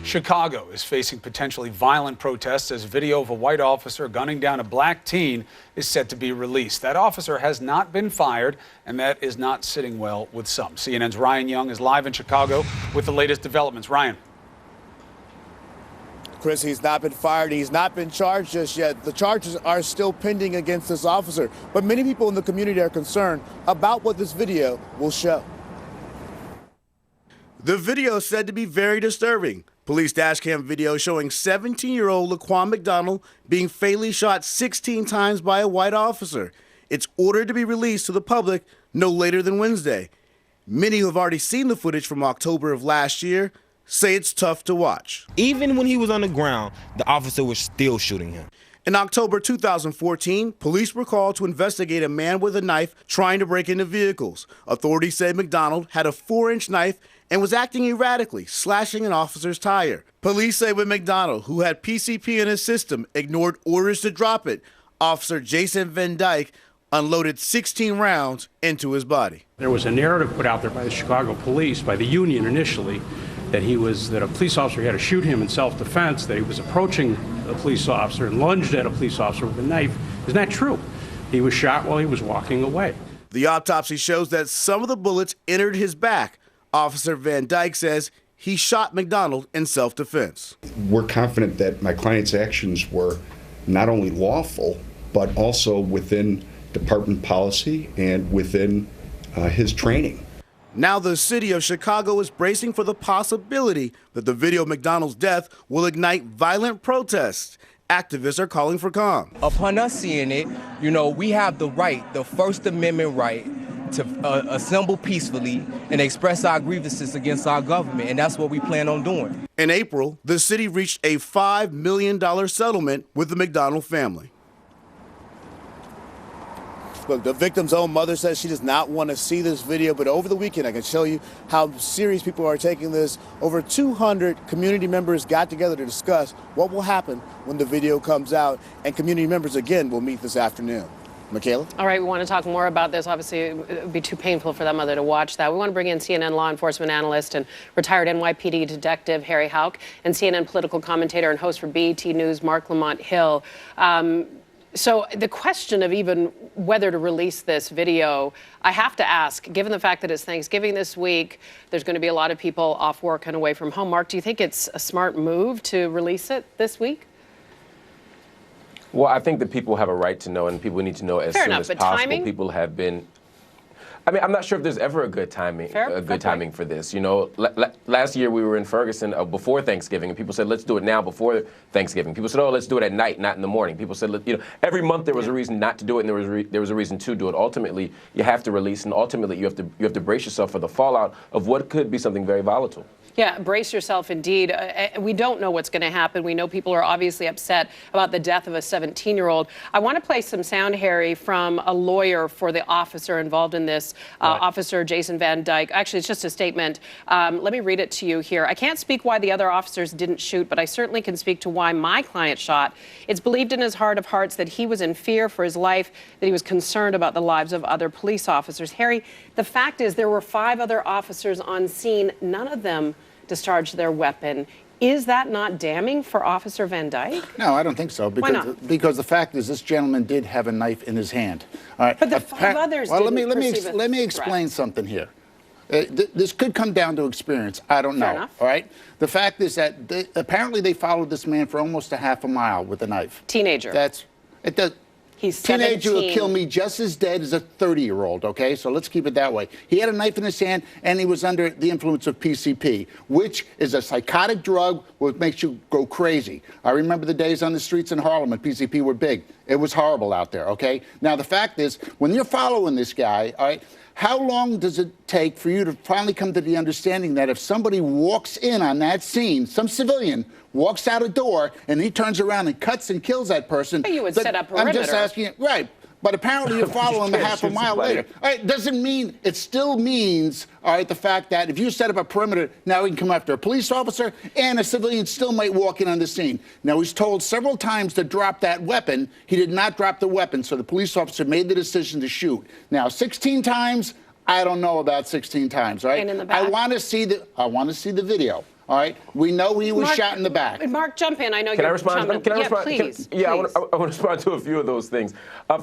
Chicago is facing potentially violent protests as video of a white officer gunning down a black teen is set to be released. That officer has not been fired, and that is not sitting well with some. CNN's Ryan Young is live in Chicago with the latest developments. Ryan. Chris, he's not been fired. He's not been charged just yet. The charges are still pending against this officer. But many people in the community are concerned about what this video will show. The video is said to be very disturbing. Police dashcam video showing 17-year-old Laquan McDonald being fatally shot 16 times by a white officer. It's ordered to be released to the public no later than Wednesday. Many who have already seen the footage from October of last year say it's tough to watch. Even when he was on the ground, the officer was still shooting him. In October 2014, police were called to investigate a man with a knife trying to break into vehicles. Authorities say McDonald had a 4-inch knife and was acting erratically, slashing an officer's tire. Police say when McDonald, who had PCP in his system, ignored orders to drop it, Officer Jason Van Dyke unloaded 16 rounds into his body. There was a narrative put out there by the Chicago police, by the union initially, that a police officer had to shoot him in self-defense, that he was approaching a police officer and lunged at a police officer with a knife. Is not true. He was shot while he was walking away. The autopsy shows that some of the bullets entered his back. Officer Van Dyke says he shot McDonald in self-defense. We're confident that my client's actions were not only lawful, but also within department policy and within his training. Now the city of Chicago is bracing for the possibility that the video of McDonald's death will ignite violent protests. Activists are calling for calm. Upon us seeing it, we have the right, the First Amendment right, to assemble peacefully and express our grievances against our government, and that's what we plan on doing. In April, the city reached a $5 million settlement with the McDonald family. Look, the victim's own mother says she does not want to see this video, but over the weekend I can show you how serious people are taking this. Over 200 community members got together to discuss what will happen when the video comes out, and community members again will meet this afternoon. Michaela? All right, we want to talk more about this. Obviously, it would be too painful for that mother to watch that. We want to bring in CNN law enforcement analyst and retired NYPD detective Harry Houck and CNN political commentator and host for BET News Mark Lamont Hill. So the question of even whether to release this video, I have to ask, given the fact that it's Thanksgiving this week, there's going to be a lot of people off work and away from home. Mark, do you think it's a smart move to release it this week? Well, I think that people have a right to know, and people need to know as soon as possible. Timing? People have been. I mean, I'm not sure if there's ever a good timing, timing for this. Last year we were in Ferguson before Thanksgiving, and people said, let's do it now before Thanksgiving. People said, oh, let's do it at night, not in the morning. People said, every month there was a reason not to do it, and there was a reason to do it. Ultimately, you have to release, and ultimately you have to brace yourself for the fallout of what could be something very volatile. Yeah, brace yourself indeed. We don't know what's going to happen. We know people are obviously upset about the death of a 17-year-old. I want to play some sound, Harry, from a lawyer for the officer involved in this, Officer Jason Van Dyke. Actually, it's just a statement. Let me read it to you here. I can't speak why the other officers didn't shoot, but I certainly can speak to why my client shot. It's believed in his heart of hearts that he was in fear for his life, that he was concerned about the lives of other police officers. Harry, the fact is there were 5 other officers on scene. None of them discharged their weapon. Is that not damning for Officer Van Dyke? No, I don't think so. Why not? Because the fact is, this gentleman did have a knife in his hand. All right. But the 5 others didn't let me explain something here. This could come down to experience. I don't know. Fair enough. All right. The fact is that apparently they followed this man for almost a half a mile with a knife. Teenager. He's 17. Teenager will kill me just as dead as a 30-year-old, okay? So let's keep it that way. He had a knife in his hand, and he was under the influence of PCP, which is a psychotic drug which makes you go crazy. I remember the days on the streets in Harlem when PCP were big. It was horrible out there, okay? Now, the fact is, when you're following this guy, all right, how long does it take for you to finally come to the understanding that if somebody walks in on that scene, some civilian walks out a door and he turns around and cuts and kills that person? But you would set up a perimeter. I'm just asking, right. But apparently you're following him a half a mile later. All right, it still means, all right, the fact that if you set up a perimeter, now he can come after a police officer, and a civilian still might walk in on the scene. Now, he's told several times to drop that weapon. He did not drop the weapon, so the police officer made the decision to shoot. Now, 16 times, I don't know about 16 times, right? And in the back? I want to see the video. All right, we know he was Mark, shot in the back. Mark, jump in. I know Can I you're respond? jumping. Can I Yeah, respond? please. I please. want to respond to a few of those things.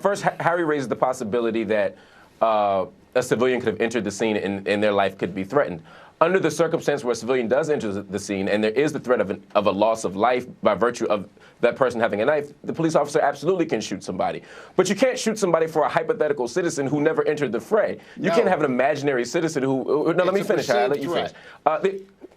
First, Harry raises the possibility that a civilian could have entered the scene and their life could be threatened. Under the circumstance where a civilian does enter the scene and there is the threat of a loss of life by virtue of that person having a knife, the police officer absolutely can shoot somebody. But you can't shoot somebody for a hypothetical citizen who never entered the fray. You can't have an imaginary citizen who no, let me finish. I'll let you finish.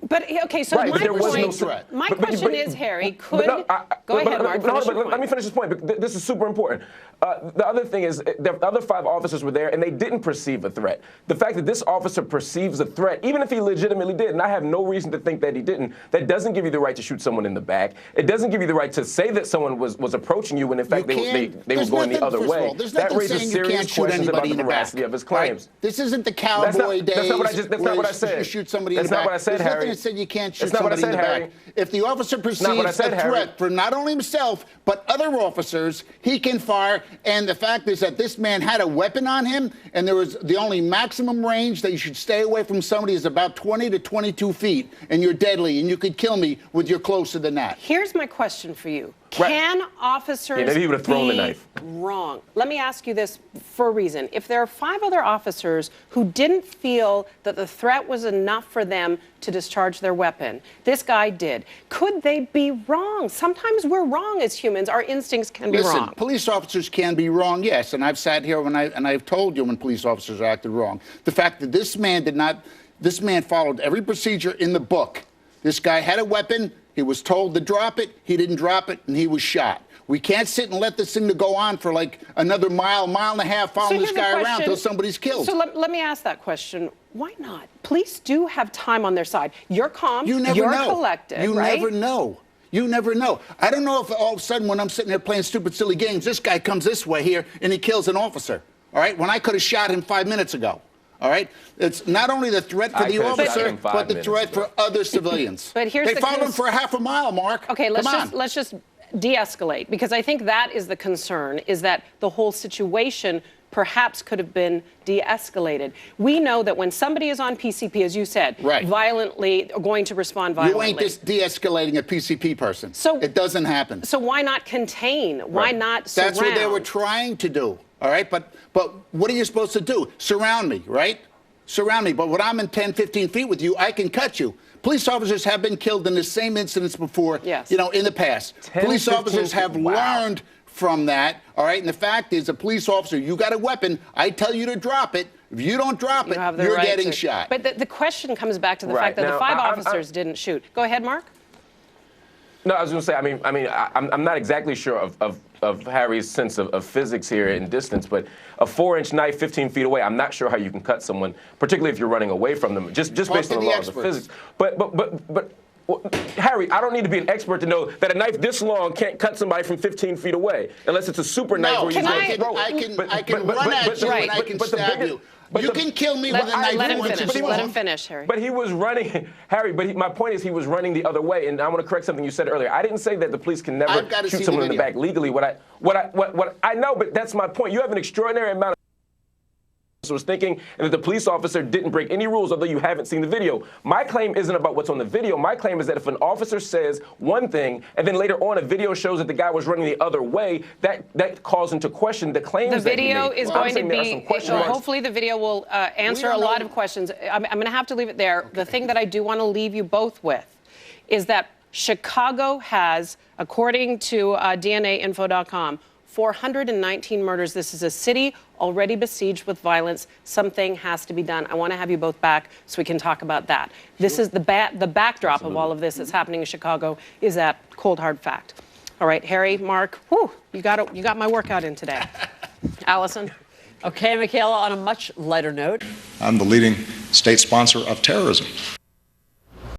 But okay, so right, my there was no point, threat. my question is, Harry, go ahead, Mark. Let me finish this point. This is super important. The other thing is, the other 5 officers were there, and they didn't perceive a threat. The fact that this officer perceives a threat, even if he legitimately did, and I have no reason to think that he didn't, that doesn't give you the right to shoot someone in the back. It doesn't give you the right to say that someone was approaching you when, in fact, they were going the other way. That raises serious questions about the veracity of his claims. Right? This isn't the cowboy days. That's not what I said. You shoot somebody in the back. That's not what I said, Harry. There's nothing that said you can't shoot somebody in the back. If the officer perceives a threat for not only himself, but other officers, he can fire. And the fact is that this man had a weapon on him, and there was the only maximum range that you should stay away from somebody is about 20 to 22 feet, and you're deadly, and you could kill me with you're closer than that. Here's my question for you. Can officers maybe he would have thrown the knife. Wrong. Let me ask you this for a reason. If there are 5 other officers who didn't feel that the threat was enough for them to discharge their weapon, this guy did, could they be wrong? Sometimes we're wrong as humans. Our instincts can be wrong. Listen, police officers can be wrong, yes, and I've sat here and I've told you when police officers acted wrong. The fact that this man followed every procedure in the book. This guy had a weapon. He was told to drop it. He didn't drop it, and he was shot. We can't sit and let this thing go on for like another mile and a half following this guy around until somebody's killed. So let me ask that question. Why not? Police do have time on their side. You're calm. You never you're know. collected, You right? never know. You never know. I don't know if all of a sudden when I'm sitting there playing stupid, silly games, this guy comes this way here and he kills an officer. All right? When I could have shot him 5 minutes ago. All right? It's not only the threat for the officer, but the threat for other civilians. But here's they followed him for a half a mile, Mark. Okay, let's just de-escalate, because I think that is the concern, is that the whole situation perhaps could have been de-escalated. We know that when somebody is on PCP, as you said, violently, or going to respond violently. You ain't de-escalating a PCP person. So it doesn't happen. So why not contain? Why not surround? That's what they were trying to do. All right, but what are you supposed to do? Surround me, right? Surround me. But when I'm in 10, 15 feet with you, I can cut you. Police officers have been killed in the same incidents before, in the past. 10, police 15, officers have learned from that, all right? And the fact is, a police officer, you got a weapon, I tell you to drop it. If you don't drop it, you're getting shot. But the question comes back to the fact that the 5 officers didn't shoot. Go ahead, Mark. No, I was going to say, I'm not exactly sure of Harry's sense of physics here in distance, but a 4-inch knife 15 feet away, I'm not sure how you can cut someone, particularly if you're running away from them, just based on the laws of physics. But Harry, I don't need to be an expert to know that a knife this long can't cut somebody from 15 feet away, unless it's a super knife where you're going to throw it. I can run at you and I can stab you. You can kill me with a knife. Let him finish, Harry. But he was running, Harry. My point is, he was running the other way. And I want to correct something you said earlier. I didn't say that the police can never shoot someone in the back legally. What I know, but that's my point. You have an extraordinary amount of was thinking, and that the police officer didn't break any rules, although you haven't seen the video. My claim isn't about what's on the video. My claim is that if an officer says one thing, and then later on a video shows that the guy was running the other way, that calls into question the claims. The video is going to be, hopefully the video will answer a lot of questions. I'm going to have to leave it there. The thing that I do want to leave you both with is that Chicago has, according to DNAinfo.com, 419 murders. This is a city already besieged with violence. Something has to be done. I want to have you both back so we can talk about that. This is the backdrop of all of this that's happening in Chicago is that cold, hard fact. All right, Harry, Mark, you got my workout in today. Allison? Okay, Michaela, on a much lighter note. I'm the leading state sponsor of terrorism.